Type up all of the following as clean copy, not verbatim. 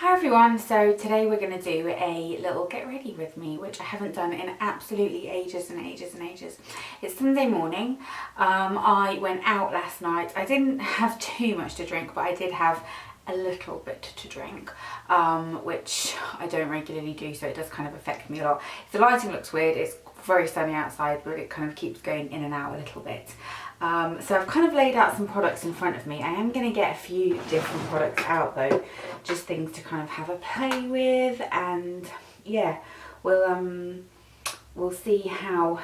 Hi everyone, so today we're going to do a little get ready with me, which I haven't done in absolutely ages and ages and ages. It's Sunday morning. I went out last night. I didn't have too much to drink, but I did have a little bit to drink, which I don't regularly do, so it does kind of affect me a lot. If the lighting looks weird, it's very sunny outside, but it kind of keeps going in and out a little bit. So I've kind of laid out some products in front of me. I am going to get a few different products out though, just things to kind of have a play with, and yeah, we'll see how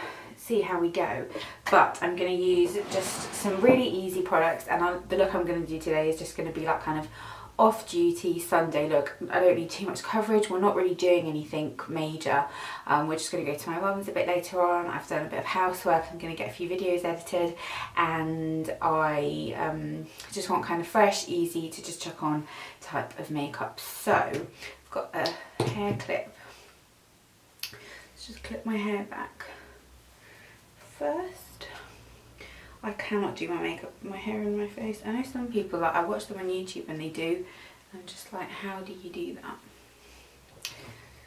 we go. But I'm going to use just some really easy products, and the look I'm going to do today is just going to be like kind of off-duty Sunday look. I don't need too much coverage. We're not really doing anything major. We're just going to go to my mum's a bit later on. I've done a bit of housework. I'm going to get a few videos edited, and I just want kind of fresh, easy to just chuck on type of makeup. So I've got a hair clip. Let's just clip my hair back first. I cannot do my makeup with my hair in my face. I know some people, like, I watch them on YouTube and they do. I'm just like, how do you do that?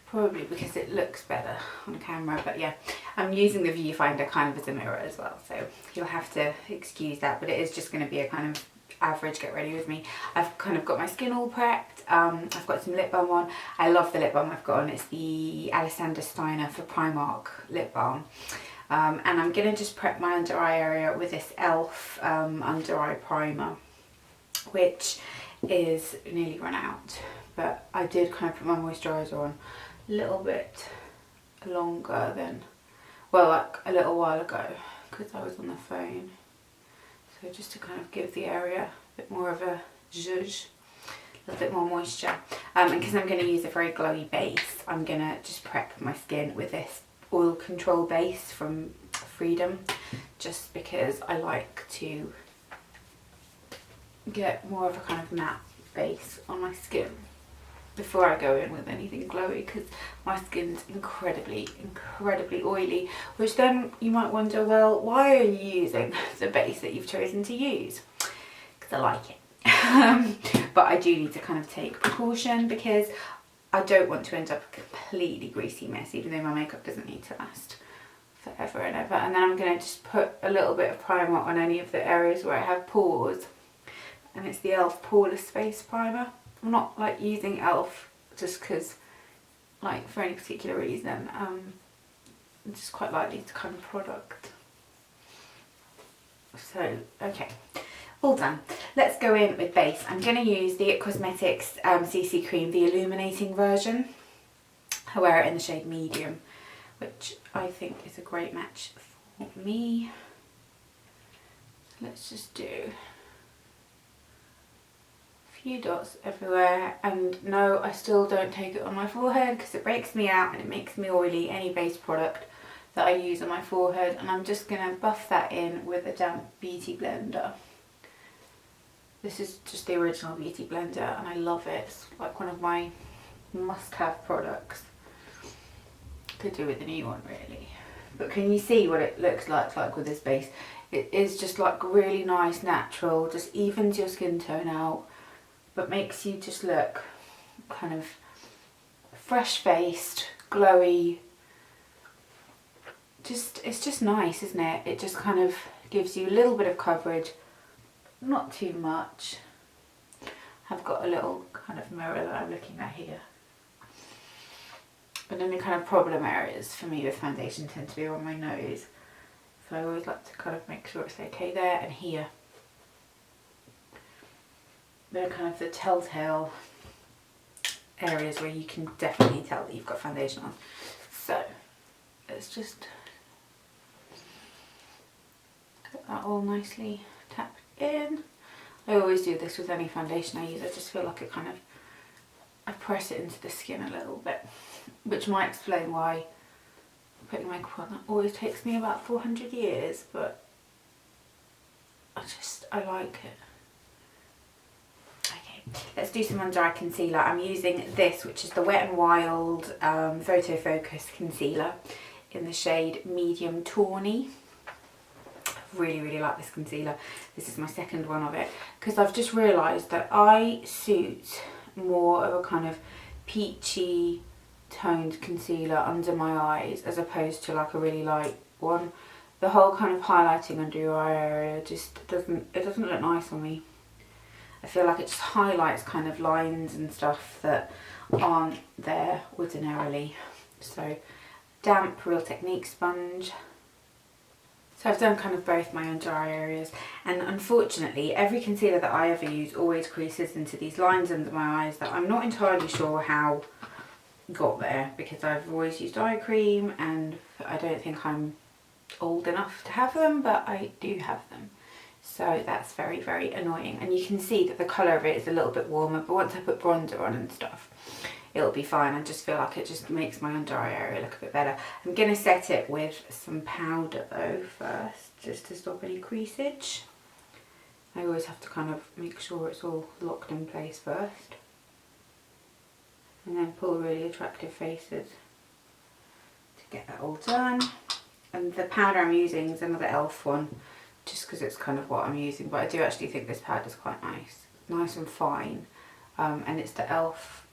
Probably because it looks better on camera, but yeah, I'm using the viewfinder kind of as a mirror as well, so you'll have to excuse that, but it is just going to be a kind of average get ready with me. I've kind of got my skin all prepped. I've got some lip balm on. I love the lip balm I've got on. It's the Alexander Steiner for Primark lip balm. And I'm going to just prep my under eye area with this e.l.f. Under eye primer, which is nearly run out, but I did kind of put my moisturiser on a little bit longer than, well, like a little while ago, because I was on the phone. So just to kind of give the area a bit more of a zhuzh, a little bit more moisture. And because I'm going to use a very glowy base, I'm going to just prep my skin with this oil control base from Freedom, just because I like to get more of a kind of matte base on my skin before I go in with anything glowy, because my skin's incredibly oily, which then you might wonder, well, why are you using the base that you've chosen to use? Because I like it. But I do need to kind of take precaution, because I don't want to end up a completely greasy mess, even though my makeup doesn't need to last forever and ever. And then I'm going to just put a little bit of primer on any of the areas where I have pores, and it's the e.l.f. Poreless Face Primer. I'm not like using e.l.f. just because, like, for any particular reason. I'm just quite like this kind of product. So, okay. All done. Let's go in with base. I'm going to use the Cosmetics CC Cream, the illuminating version. I wear it in the shade medium, which I think is a great match for me. Let's just do a few dots everywhere, and no, I still don't take it on my forehead because it breaks me out and it makes me oily, any base product that I use on my forehead. And I'm just going to buff that in with a damp beauty blender. This is just the original beauty blender and I love it. It's like one of my must-have products. Could do with a new one really. But can you see what it looks like with this base? It is just like really nice, natural, just evens your skin tone out, but makes you just look kind of fresh-faced, glowy. It's just nice, isn't it? It just kind of gives you a little bit of coverage. Not too much. I've got a little kind of mirror that I'm looking at here. But then the kind of problem areas for me with foundation tend to be on my nose. So I always like to kind of make sure it's okay there and here. They're kind of the telltale areas where you can definitely tell that you've got foundation on. So let's just get that all nicely tapped in. I always do this with any foundation I use. I just feel like I press it into the skin a little bit, which might explain why putting makeup on always takes me about 400 years, but I like it. Okay, let's do some under eye concealer. I'm using this, which is the Wet n Wild Photo Focus Concealer in the shade Medium Tawny. Really like this concealer. This is my second one of it, because I've just realised that I suit more of a kind of peachy toned concealer under my eyes as opposed to like a really light one. The whole kind of highlighting under your eye area just doesn't look nice on me. I feel like it just highlights kind of lines and stuff that aren't there ordinarily. So damp Real Technique sponge. So I've done kind of both my under eye areas, and unfortunately every concealer that I ever use always creases into these lines under my eyes that I'm not entirely sure how got there, because I've always used eye cream and I don't think I'm old enough to have them, but I do have them. So that's very, very annoying. And you can see that the colour of it is a little bit warmer, but once I put bronzer on and stuff, it'll be fine. I just feel like it just makes my under eye area look a bit better. I'm going to set it with some powder though first, just to stop any creasage. I always have to kind of make sure it's all locked in place first. And then pull really attractive faces to get that all done. And the powder I'm using is another e.l.f. one, just because it's kind of what I'm using, but I do actually think this powder is quite nice and fine, and it's the e.l.f.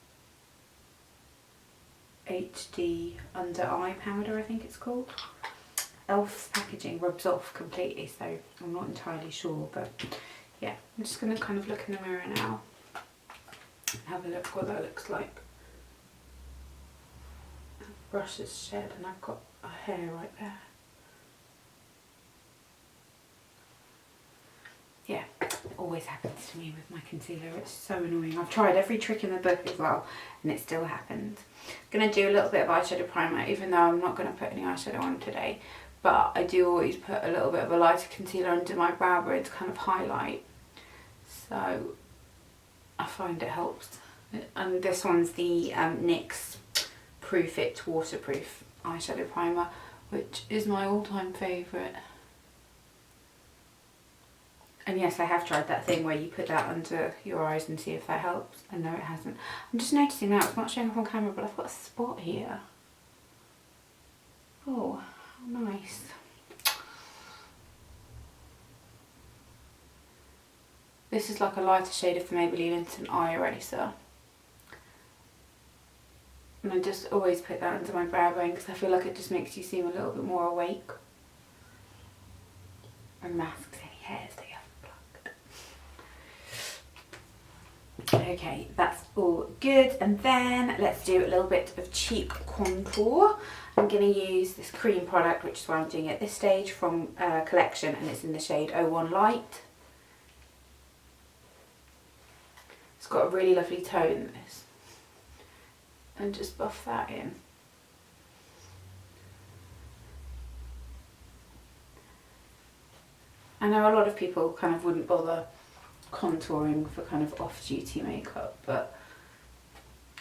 HD under eye powder, I think it's called. e.l.f.'s packaging rubs off completely, so I'm not entirely sure, but yeah, I'm just going to kind of look in the mirror now and have a look what that looks like. The brush is shed and I've got a hair right there. Yeah, it always happens to me with my concealer. It's so annoying. I've tried every trick in the book as well, and it still happens. I'm going to do a little bit of eyeshadow primer, even though I'm not going to put any eyeshadow on today. But I do always put a little bit of a lighter concealer under my brow bone to kind of highlight. So I find it helps. And this one's the NYX Proof It Waterproof eyeshadow primer, which is my all-time favourite. And yes, I have tried that thing where you put that under your eyes and see if that helps. And no, it hasn't. I'm just noticing now, it's not showing up on camera, but I've got a spot here. Oh, how nice. This is like a lighter shade of the Maybelline Instant Eye Eraser. And I just always put that under my brow bone because I feel like it just makes you seem a little bit more awake. And masks any hairs that you haven't plucked. Okay, that's all good. And then let's do a little bit of cheek contour. I'm going to use this cream product, which is what I'm doing at this stage, from Collection, and it's in the shade 01 Light. It's got a really lovely tone, this. And just buff that in. I know a lot of people kind of wouldn't bother contouring for kind of off-duty makeup, but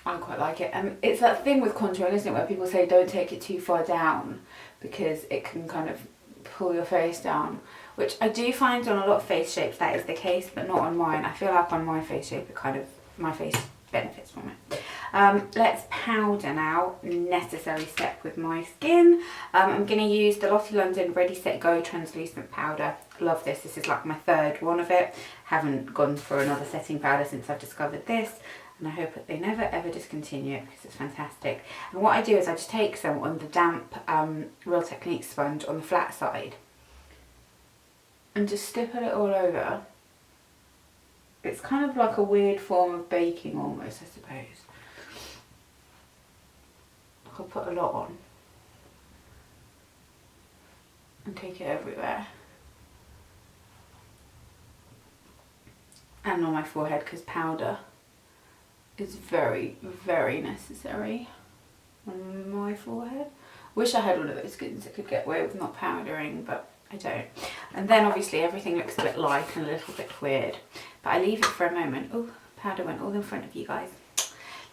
I quite like it. And it's that thing with contouring, isn't it, where people say don't take it too far down because it can kind of pull your face down, which I do find on a lot of face shapes that is the case, but not on mine. I feel like on my face shape it kind of, my face benefits from it. Let's powder now, necessary step with my skin. I'm going to use the Lottie London Ready Set Go translucent powder. Love this. This is like my third one of it. Haven't gone for another setting powder since I've discovered this, and I hope that they never ever discontinue it because it's fantastic. And what I do is I just take some on the damp Real Technique sponge on the flat side and just stipple it all over. It's kind of like a weird form of baking almost, I suppose. I'll put a lot on and take it everywhere. And on my forehead, because powder is very, very necessary on my forehead. Wish I had one of those skins that could get away with not powdering, but I don't. And then obviously everything looks a bit light and a little bit weird. But I leave it for a moment. Oh, powder went all in front of you guys.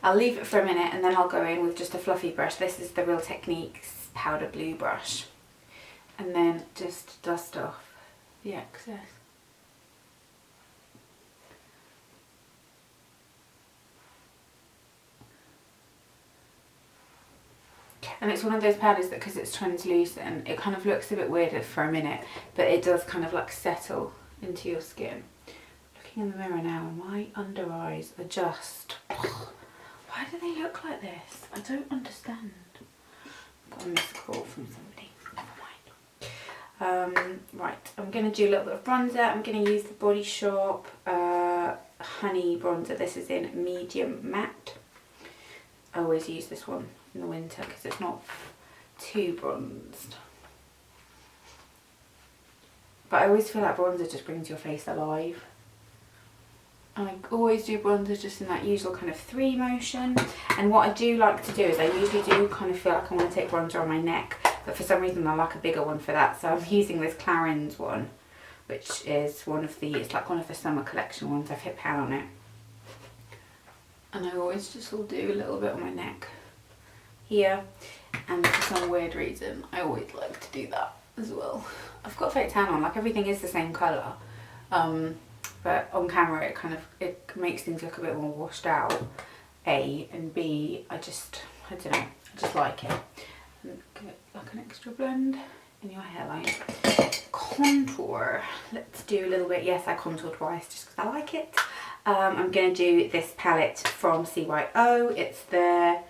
I'll leave it for a minute and then I'll go in with just a fluffy brush. This is the Real Techniques powder blue brush. And then just dust off the excess. And it's one of those powders that, because it's translucent, it kind of looks a bit weird for a minute, but it does kind of like settle into your skin. Looking in the mirror now, my under eyes are just Why do they look like this? I don't understand. Got a missed call from somebody. Never mind. Right, I'm going to do a little bit of bronzer. I'm going to use the Body Shop Honey bronzer. This is in medium matte. I always use this one in the winter because it's not too bronzed. But I always feel like bronzer just brings your face alive. I always do bronzer just in that usual kind of 3 motion. And what I do like to do is I usually do kind of feel like I want to take bronzer on my neck, but for some reason I like a bigger one for that. So I'm using this Clarins one, which is one of the, it's like one of the summer collection ones. I've hit pan on it. And I always just will do a little bit on my neck here. And for some weird reason, I always like to do that as well. I've got fake tan on, like everything is the same colour. But on camera it makes things look a bit more washed out, A, and B, I don't know, I just like it. And get like an extra blend in your hairline. Contour, let's do a little bit, yes I contour twice just because I like it. I'm going to do this palette from CYO, it's their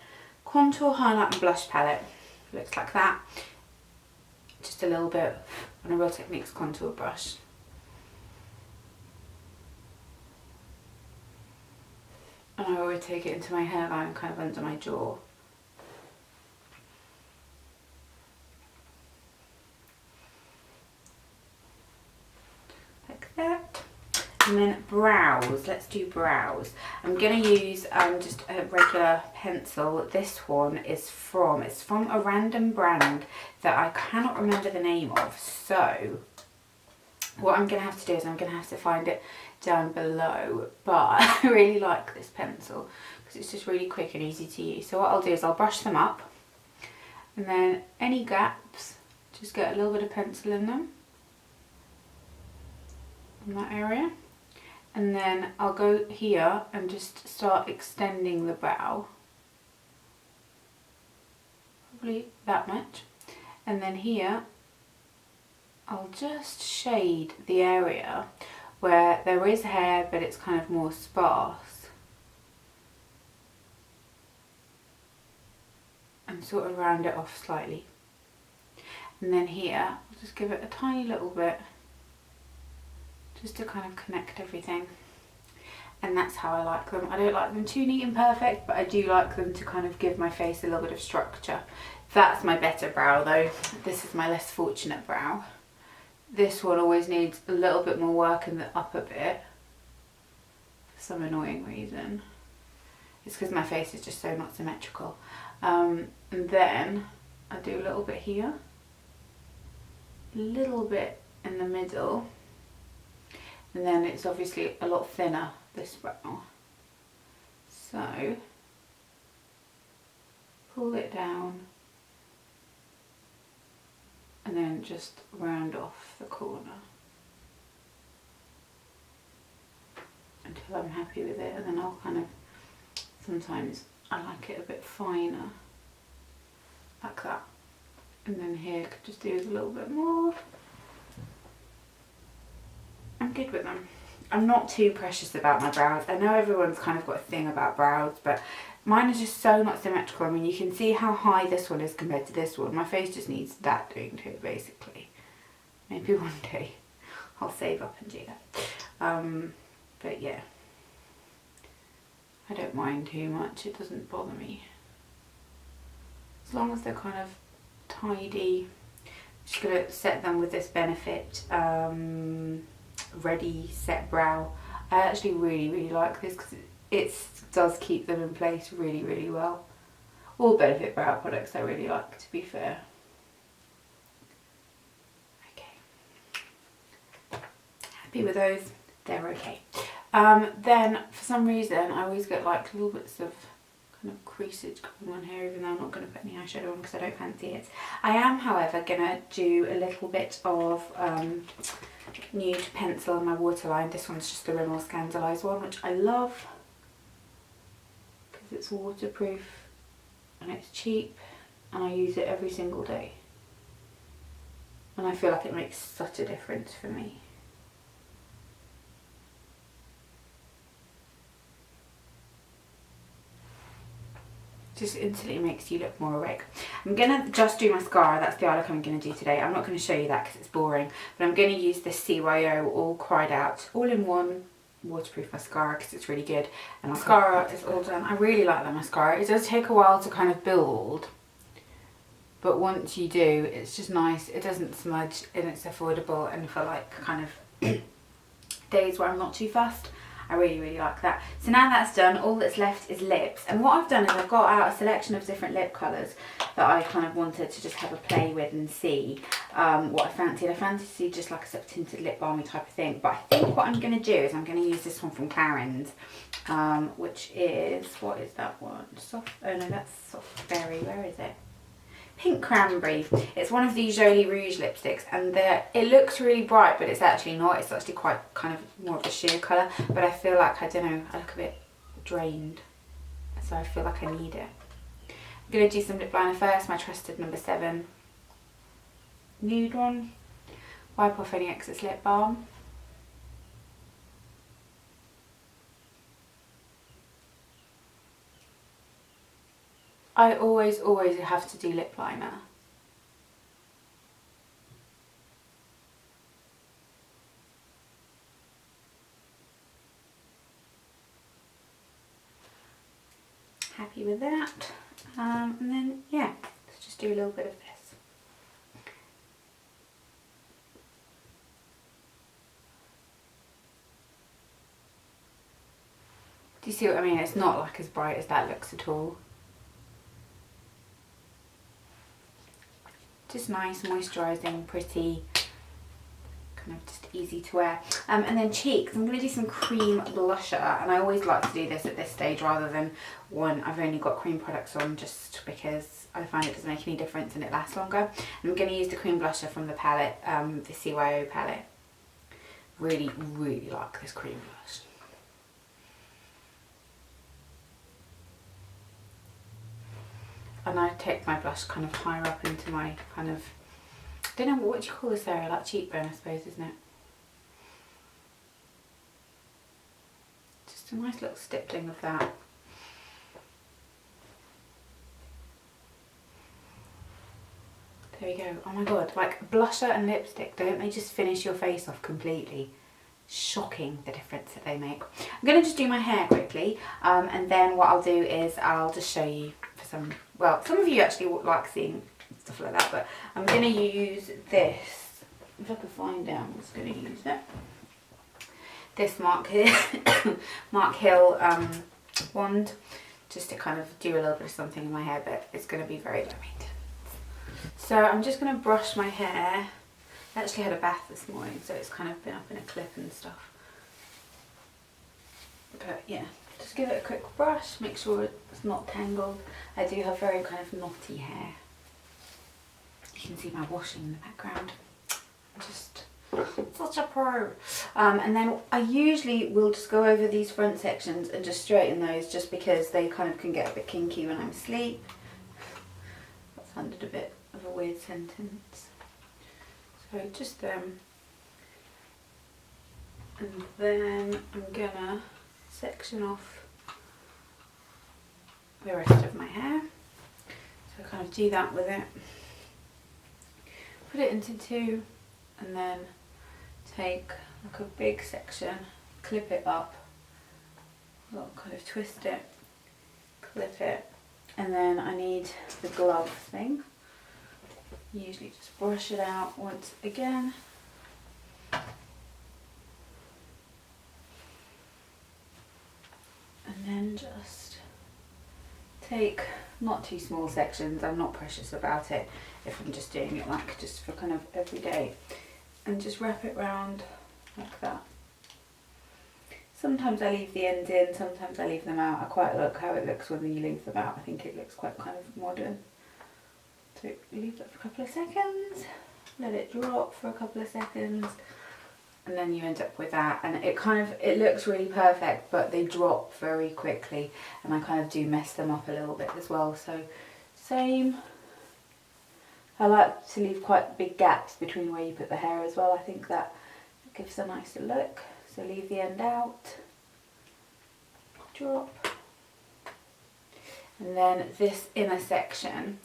Contour, Highlight and Blush palette. Looks like that. Just a little bit on a Real Techniques contour brush. And I always take it into my hairline, kind of under my jaw. Like that. And then brows, let's do brows. I'm going to use just a regular pencil. This one is from a random brand that I cannot remember the name of. So what I'm going to have to do is I'm going to have to find it down below, but I really like this pencil because it's just really quick and easy to use. So what I'll do is I'll brush them up, and then any gaps, just get a little bit of pencil in them, in that area, and then I'll go here and just start extending the brow, probably that much, and then here I'll just shade the area where there is hair but it's kind of more sparse, and sort of round it off slightly. And then here I'll just give it a tiny little bit just to kind of connect everything. And that's how I like them. I don't like them too neat and perfect, but I do like them to kind of give my face a little bit of structure. That's my better brow though. This is my less fortunate brow. This one always needs a little bit more work in the upper bit for some annoying reason. It's because my face is just so not symmetrical. And then I do a little bit here, a little bit in the middle, and then it's obviously a lot thinner, this brow. So pull it down, and then just round off the corner until I'm happy with it, and then I'll kind of, sometimes I like it a bit finer, like that. And then here could just do a little bit more. I'm good with them. I'm not too precious about my brows. I know everyone's kind of got a thing about brows, but mine is just so not symmetrical. I mean, you can see how high this one is compared to this one. My face just needs that doing to it, basically. Maybe one day I'll save up and do that. But yeah, I don't mind too much. It doesn't bother me. As long as they're kind of tidy. I'm just going to set them with this Benefit Ready Set Brow. I actually really like this because it does keep them in place really well. All Benefit brow products I really like, to be fair. Okay, happy with those, they're okay. Then for some reason I always get like little bits of kind of creasage going on here, even though I'm not going to put any eyeshadow on because I don't fancy it. I am, however, going to do a little bit of nude pencil on my waterline. This one's just the Rimmel Scandaleyes one, which I love because it's waterproof and it's cheap, and I use it every single day, and I feel like it makes such a difference for me. Just instantly makes you look more awake. I'm going to just do mascara. That's the eye look I'm going to do today. I'm not going to show you that because it's boring. But I'm going to use this CYO All Cried Out All-in-One waterproof mascara because it's really good. And mascara is all done. I really like that mascara. It does take a while to kind of build. But once you do, it's just nice. It doesn't smudge and it's affordable. And for like kind of days where I'm not too fussed, I really, really like that. So now that's done, all that's left is lips. And what I've done is I've got out a selection of different lip colours that I kind of wanted to just have a play with and see what I fancied. I fancied just like a sort of tinted lip balmy type of thing. But I think what I'm going to do is I'm going to use this one from Clarins, which is, what is that one? Soft, oh no, that's Soft Berry, where is it? Pink Cranberry. It's one of these Joli Rouge lipsticks, and it looks really bright, but it's actually not. It's actually quite kind of more of a sheer colour, but I feel like, I don't know, I look a bit drained, so I feel like I need it. I'm going to do some lip liner first, my trusted No7 Nude one. Wipe off any excess lip balm. I always have to do lip liner. Happy with that. And then, yeah, let's just do a little bit of this. Do you see what I mean? It's not like as bright as that looks at all. Just nice, moisturising, pretty, kind of just easy to wear. And then cheeks, I'm going to do some cream blusher, and I always like to do this at this stage rather than when I've only got cream products on, just because I find it doesn't make any difference and it lasts longer. And I'm going to use the cream blusher from the palette, the CYO palette. Really, really like this cream blush. And I take my blush kind of higher up into my kind of, I don't know, what do you call this area, like cheekbone I suppose, isn't it? Just a nice little stippling of that. There we go. Oh my god, like blusher and lipstick, don't they just finish your face off completely? Shocking the difference that they make. I'm going to just do my hair quickly, and then what I'll do is I'll just show you for some, well, some of you actually like seeing stuff like that, but I'm going to use this, if I can find it, I'm just going to use it. This Mark Hill wand, just to kind of do a little bit of something in my hair, but it's going to be very low maintenance. So I'm just going to brush my hair. I actually had a bath this morning, so it's kind of been up in a clip and stuff. But yeah, just give it a quick brush, make sure it's not tangled. I do have very kind of knotty hair. You can see my washing in the background. I'm just such a pro. And then I usually will just go over these front sections and just straighten those, just because they kind of can get a bit kinky when I'm asleep. That sounded a bit of a weird sentence. So just them, and then I'm gonna section off the rest of my hair. So I kind of do that with it, put it into two, and then take like a big section, clip it up, I'll kind of twist it, clip it, and then I need the glove thing. Usually just brush it out once again. And then just take not too small sections. I'm not precious about it if I'm just doing it like just for kind of every day. And just wrap it round like that. Sometimes I leave the ends in, sometimes I leave them out. I quite like how it looks when you leave them out. I think it looks quite kind of modern. So leave that for a couple of seconds, let it drop for a couple of seconds, and then you end up with that, and it looks really perfect, but they drop very quickly, and I kind of do mess them up a little bit as well. So same. I like to leave quite big gaps between where you put the hair as well. I think that gives a nicer look. So leave the end out, drop. And then this inner section,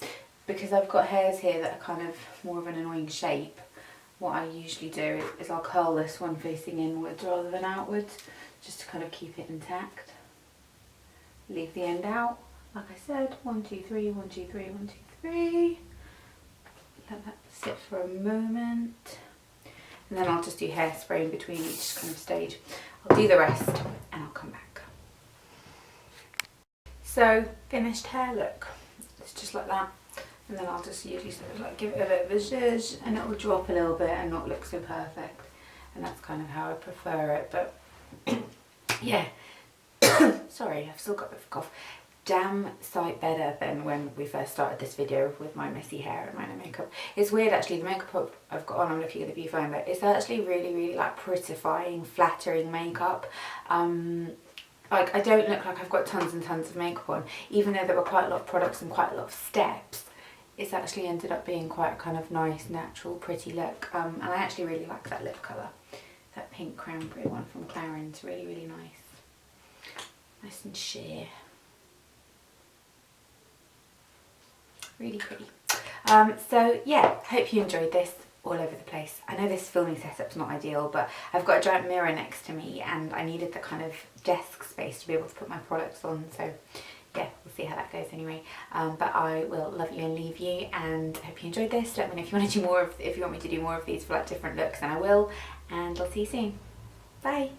because I've got hairs here that are kind of more of an annoying shape, what I usually do is I'll curl this one facing inwards rather than outwards, just to kind of keep it intact. Leave the end out, like I said, 1, 2, 3, 1, 2, 3, 1, 2, 3. Let that sit for a moment. And then I'll just do hairspray in between each kind of stage. I'll do the rest and I'll come back. So, finished hair look. It's just like that. And then I'll just usually sort of like give it a bit of a zhuzh and it will drop a little bit and not look so perfect. And that's kind of how I prefer it. But yeah, sorry, I've still got a bit of a cough. Damn sight better than when we first started this video with my messy hair and my no makeup. It's weird actually, the makeup I've got on, I'm looking at the viewfinder, it's actually really like prettifying, flattering makeup. Like I don't look like I've got tons and tons of makeup on, even though there were quite a lot of products and quite a lot of steps. It's actually ended up being quite a kind of nice, natural, pretty look. And I actually really like that lip colour. That pink cranberry one from Clarins, really nice. Nice and sheer. Really pretty. So yeah, hope you enjoyed this. All over the place. I know this filming setup's not ideal, but I've got a giant mirror next to me and I needed the kind of desk space to be able to put my products on, so yeah, we'll see how that goes anyway. But I will love you and leave you, and hope you enjoyed this. Let me know if you want to do more if you want me to do more of these for like different looks, and I will, and I'll see you soon. Bye.